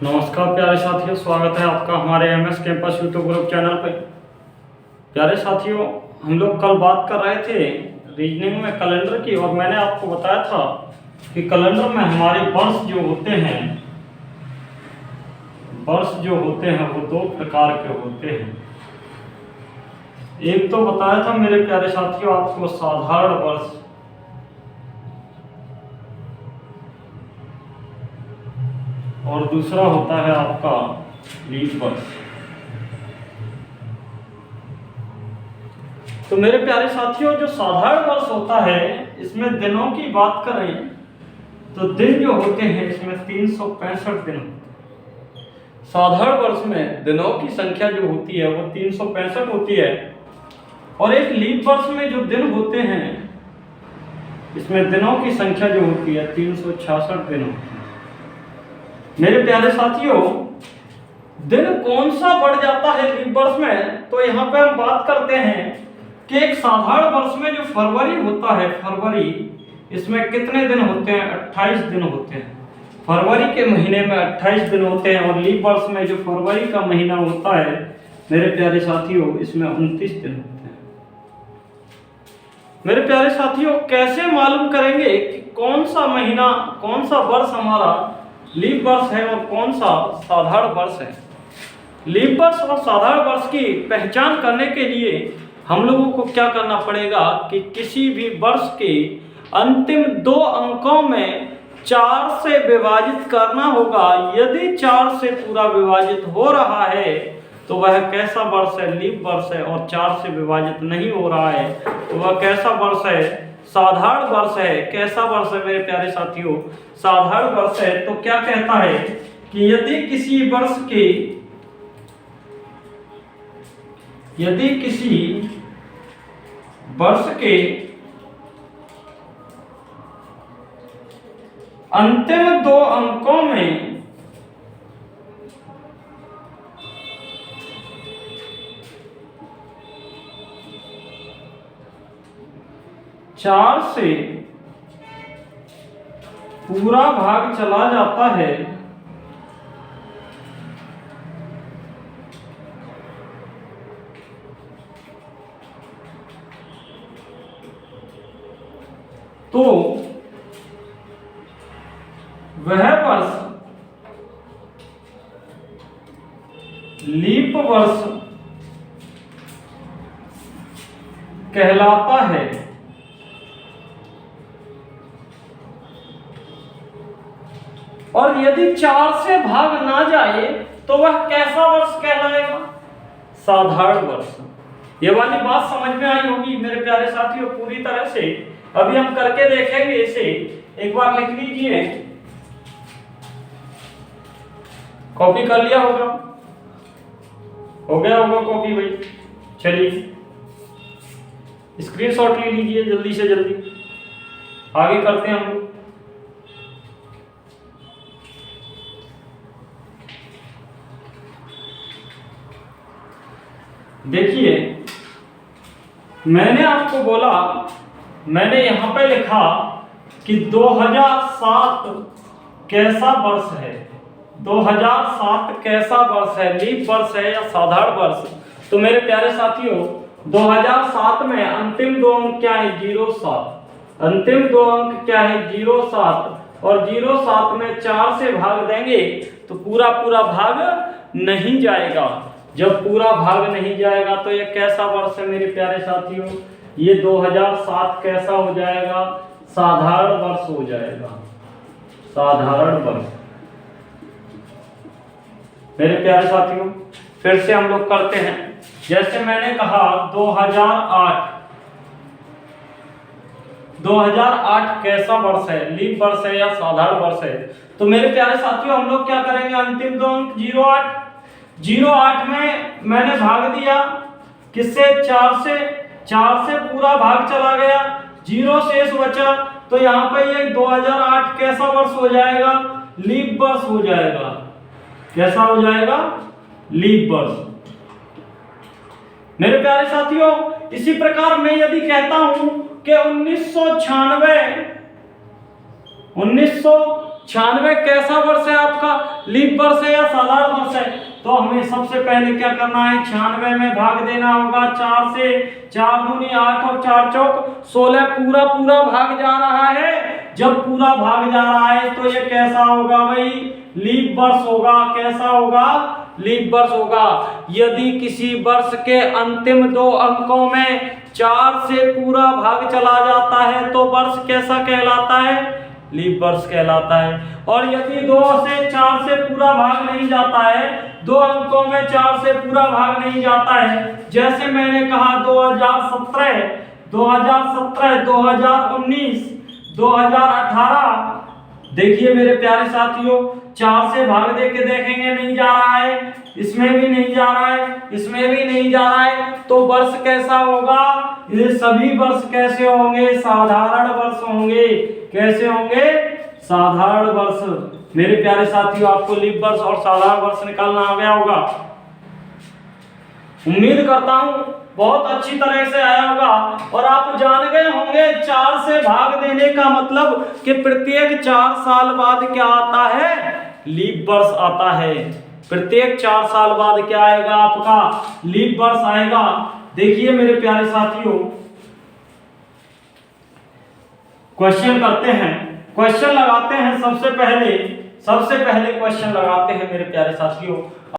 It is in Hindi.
नमस्कार प्यारे साथियों, स्वागत है आपका हमारे MS campus YouTube group channel पर। प्यारे साथियों, हम लोग कल बात कर रहे थे रीजनिंग में कैलेंडर की, और मैंने आपको बताया था कि कैलेंडर में हमारे वर्ष जो होते हैं वो दो प्रकार के होते हैं। एक तो बताया था मेरे प्यारे साथियों आपको साधारण वर्ष, और दूसरा होता है आपका लीप वर्ष। तो मेरे प्यारे साथियों, जो साधारण वर्ष होता है इसमें दिनों की बात करें तो दिन जो होते हैं इसमें 365 दिन होते हैं। साधारण वर्ष में दिनों की संख्या जो होती है वो 365 होती है, और एक लीप वर्ष में जो दिन होते हैं इसमें दिनों की संख्या जो होती है 366 दिन होती है। मेरे प्यारे साथियों, दिन कौन सा बढ़ जाता है लीप वर्ष में, तो यहाँ पे हम बात करते हैं कि एक साधारण वर्ष में जो फरवरी होता है, फरवरी इसमें कितने दिन होते हैं? 28 दिन होते हैं। फरवरी के महीने में 28 दिन होते हैं, और लीप वर्ष में जो फरवरी का महीना होता है मेरे प्यारे साथियों इसमें 29 दिन होते हैं। मेरे प्यारे साथियों, कैसे मालूम करेंगे कि कौन सा महीना, कौन सा वर्ष हमारा लीप वर्ष है और कौन सा साधारण वर्ष है? लीप वर्ष और साधारण वर्ष की पहचान करने के लिए हम लोगों को क्या करना पड़ेगा कि किसी भी वर्ष के अंतिम 2 अंकों में 4 से विभाजित करना होगा। यदि 4 से पूरा विभाजित हो रहा है तो वह कैसा वर्ष है? लीप वर्ष है। और 4 से विभाजित नहीं हो रहा है तो वह कैसा वर्ष है? साधारण वर्ष है। कैसा वर्ष है मेरे प्यारे साथियों? साधारण वर्ष है। तो क्या कहता है कि यदि किसी वर्ष के अंतिम 2 अंकों में 4 से पूरा भाग चला जाता है तो वह वर्ष लीप वर्ष कहलाता है। और यदि 4 से भाग ना जाए तो वह कैसा वर्ष कहलाएगा? साधारण वर्ष। ये वाली बात समझ में आई होगी मेरे प्यारे साथियों पूरी तरह से। अभी हम करके देखेंगे इसे। एक बार लिख लीजिए, कॉपी कर लिया होगा, हो गया होगा कॉपी भाई। चलिए स्क्रीनशॉट ले लीजिए जल्दी से जल्दी, आगे करते हैं हम लोग। देखिए, मैंने आपको बोला, मैंने यहां पे लिखा कि 2007 कैसा वर्ष है? 2007 कैसा वर्ष है? लीप वर्ष है या साधारण वर्ष? तो मेरे प्यारे साथियों, 2007 में अंतिम 2 अंक क्या है? 07। अंतिम 2 अंक क्या है? 07। और 07 में 4 से भाग देंगे तो पूरा भाग नहीं जाएगा। जब पूरा भाग नहीं जाएगा तो ये कैसा वर्ष है मेरे प्यारे साथियों? ये 2007 कैसा हो जाएगा? साधारण वर्ष हो जाएगा। साधारण वर्ष मेरे प्यारे साथियों। फिर से हम लोग करते हैं। जैसे मैंने कहा 2008 कैसा वर्ष है? लीप वर्ष है या साधारण वर्ष है? तो मेरे प्यारे साथियों हम लोग क्या करेंगे? अंतिम 2 अंक 08 में मैंने भाग दिया किससे? 4 से पूरा भाग चला गया, 0 शेष बचा, तो यहाँ पे ये 2008 कैसा वर्ष हो जाएगा? लीप वर्ष हो जाएगा। कैसा हो जाएगा? लीप वर्ष। मेरे प्यारे साथियों, इसी प्रकार मैं यदि कहता हूं कि 1996 96 कैसा वर्ष है आपका, लीप वर्ष है या साधारण वर्ष है? तो हमें सबसे पहले क्या करना है, 96 में भाग देना होगा 4 से, 4 दूनी 8 और 4 चौक 16, पूरा पूरा भाग जा रहा है। जब पूरा भाग जा रहा है तो ये कैसा होगा भाई, लीप वर्ष होगा। कैसा होगा, लीप वर्ष होगा। यदि किसी वर्ष के अंतिम 2 अंकों में 4 से पूरा भाग चला जाता है तो वर्ष कैसा कहलाता है, लीप वर्ष कहलाता है। और यदि 2 से 4 से पूरा भाग नहीं जाता है, 2 अंकों में 4 से पूरा भाग नहीं जाता है, जैसे मैंने कहा 2017, 2017, 2019, 2018, देखिए मेरे प्यारे साथियों, 4 से भाग दे के देखेंगे नहीं जा रहा है, इसमें भी नहीं जा रहा है, इसमें भी नहीं जा रहा है, तो वर्ष कैसा होगा, ये सभी वर्ष कैसे होंगे, साधारण वर्ष होंगे। कैसे होंगे, साधारण वर्ष। मेरे प्यारे साथियों, आपको लीप वर्ष और साधारण वर्ष निकालना आ गया होगा। उम्मीद करता हूं बहुत अच्छी तरह से आया होगा और आप जान गए होंगे 4 से भाग देने का मतलब कि प्रत्येक 4 साल बाद क्या आता है, लीप वर्ष आता है। प्रत्येक 4 साल बाद क्या आएगा आपका, लीप वर्ष आएगा। देखिए मेरे प्यारे साथियों, क्वेश्चन करते हैं, क्वेश्चन लगाते हैं। सबसे पहले क्वेश्चन लगाते हैं मेरे प्यारे साथियों।